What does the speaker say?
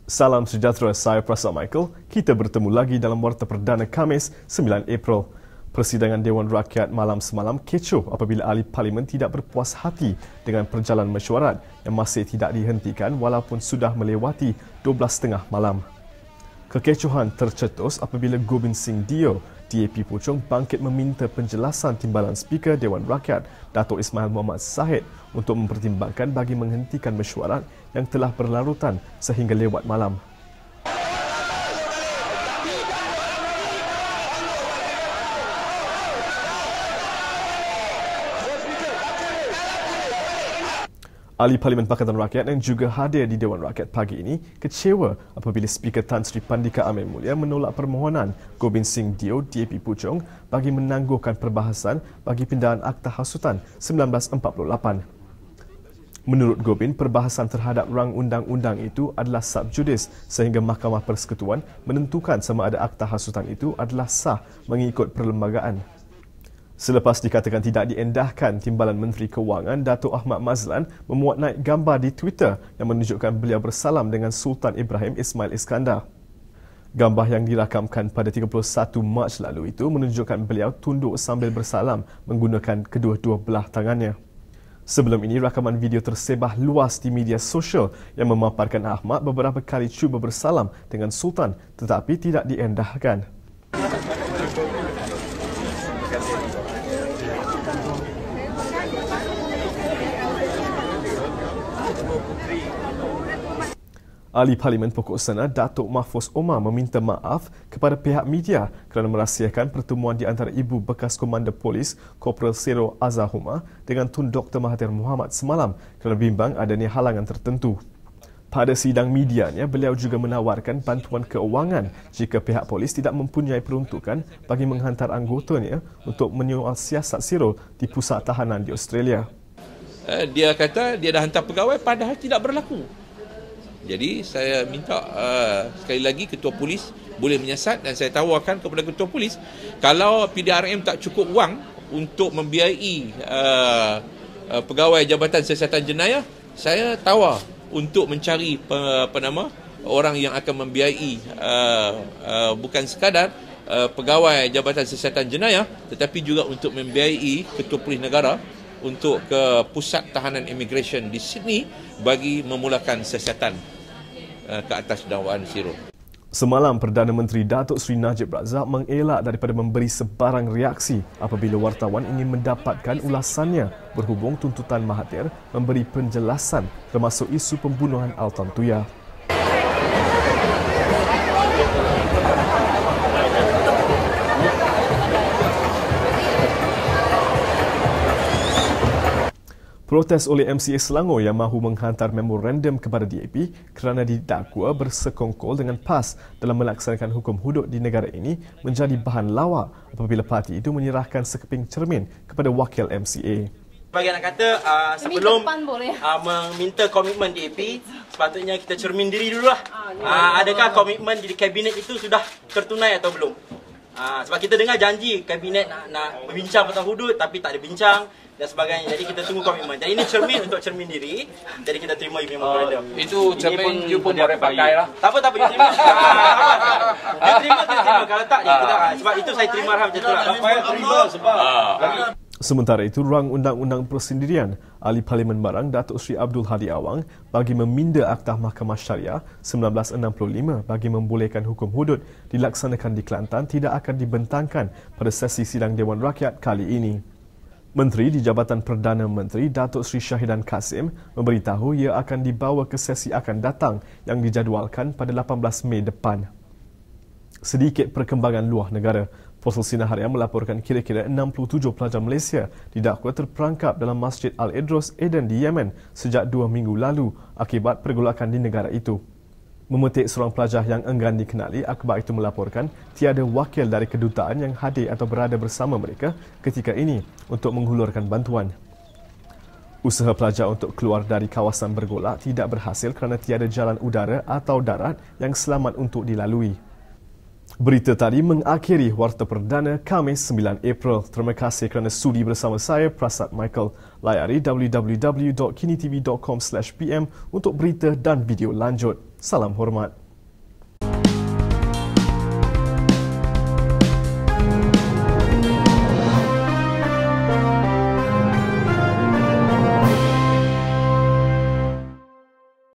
Salam sejahtera, saya Prasad Michael. Kita bertemu lagi dalam Warta Perdana Khamis, 9 April. Persidangan Dewan Rakyat malam semalam kecoh apabila ahli parlimen tidak berpuas hati dengan perjalanan mesyuarat yang masih tidak dihentikan walaupun sudah melewati 12.30 malam. Kekecohan tercetus apabila Gobind Singh Dio, DAP Puchong bangkit meminta penjelasan timbalan Speaker Dewan Rakyat, Datuk Ismail Muhammad Zahid untuk mempertimbangkan bagi menghentikan mesyuarat yang telah berlarutan sehingga lewat malam. Ahli Parlimen Pakatan Rakyat yang juga hadir di Dewan Rakyat pagi ini kecewa apabila Speaker Tan Sri Pandika Amir Mulia menolak permohonan Gobind Singh Dio, DAP Puchong bagi menangguhkan perbahasan bagi pindahan Akta Hasutan 1948. Menurut Gobind, perbahasan terhadap rang undang-undang itu adalah sub judice sehingga Mahkamah Persekutuan menentukan sama ada Akta Hasutan itu adalah sah mengikut perlembagaan. Selepas dikatakan tidak diendahkan, Timbalan Menteri Kewangan Datuk Ahmad Mazlan memuat naik gambar di Twitter yang menunjukkan beliau bersalam dengan Sultan Ibrahim Ismail Iskandar. Gambar yang dirakamkan pada 31 Mac lalu itu menunjukkan beliau tunduk sambil bersalam menggunakan kedua-dua belah tangannya. Sebelum ini, rakaman video tersebar luas di media sosial yang memaparkan Ahmad beberapa kali cuba bersalam dengan Sultan tetapi tidak diendahkan. Ahli Parlimen Pokok Sana Datuk Mahfuz Omar meminta maaf kepada pihak media kerana merahsiakan pertemuan di antara ibu bekas Komander Polis Korporal Sero Azahuma dengan Tun Dr. Mahathir Mohamad semalam kerana bimbang adanya halangan tertentu. Pada sidang medianya, beliau juga menawarkan bantuan keuangan jika pihak polis tidak mempunyai peruntukan bagi menghantar anggotanya untuk menyoal siasat Sero di pusat tahanan di Australia. Dia kata dia dah hantar pegawai padahal tidak berlaku. Jadi saya minta sekali lagi Ketua Polis boleh menyiasat dan saya tawarkan kepada Ketua Polis kalau PDRM tak cukup wang untuk membiayai pegawai Jabatan Siasatan Jenayah, saya tawar untuk mencari orang yang akan membiayai bukan sekadar pegawai Jabatan Siasatan Jenayah tetapi juga untuk membiayai Ketua Polis Negara untuk ke Pusat Tahanan Immigration di Sydney bagi memulakan siasatan ke atas dakwaan Sero. Semalam, Perdana Menteri Datuk Seri Najib Razak mengelak daripada memberi sebarang reaksi apabila wartawan ingin mendapatkan ulasannya berhubung tuntutan Mahathir memberi penjelasan termasuk isu pembunuhan Alton Tuya. Protes oleh MCA Selangor yang mahu menghantar memorandum kepada DAP kerana didakwa bersekongkol dengan PAS dalam melaksanakan hukum hudud di negara ini menjadi bahan lawak apabila parti itu menyerahkan sekeping cermin kepada wakil MCA. Bagi nak kata, sebelum meminta komitmen DAP, sepatutnya kita cermin diri dululah. Adakah komitmen di kabinet itu sudah tertunai atau belum? Sebab kita dengar janji kabinet nak berbincang pasal hudud tapi tak ada bincang dan sebagainya. Jadi kita tunggu komitmen. Jadi ini cermin untuk cermin diri. Jadi kita terima memorandum. Itu cermin you pun boleh pakai lah. Tak apa, you terima. Dia terima. Kalau tak, kita, sebab itu saya terima macam tu lah. Saya terima sebab Sementara itu, rang undang-undang persendirian Ahli Parlimen Barang Datuk Seri Abdul Hadi Awang bagi meminda Aktah Mahkamah Syariah 1965 bagi membolehkan hukum hudud dilaksanakan di Kelantan tidak akan dibentangkan pada sesi sidang Dewan Rakyat kali ini. Menteri di Jabatan Perdana Menteri Datuk Seri Syahidan Kasim memberitahu ia akan dibawa ke sesi akan datang yang dijadualkan pada 18 Mei depan. Sedikit perkembangan luar negara. Portal Sinar Harian melaporkan kira-kira 67 pelajar Malaysia didakwa terperangkap dalam Masjid Al-Idrus Aden di Yemen sejak 2 minggu lalu akibat pergolakan di negara itu. Memetik seorang pelajar yang enggan dikenali, akhbar itu melaporkan tiada wakil dari kedutaan yang hadir atau berada bersama mereka ketika ini untuk menghulurkan bantuan. Usaha pelajar untuk keluar dari kawasan bergolak tidak berhasil kerana tiada jalan udara atau darat yang selamat untuk dilalui. Berita tadi mengakhiri Warta Perdana Khamis 9 April. Terima kasih kerana sudi bersama saya, Prasad Michael. Layari www.kinitv.com/pm untuk berita dan video lanjut. Salam hormat.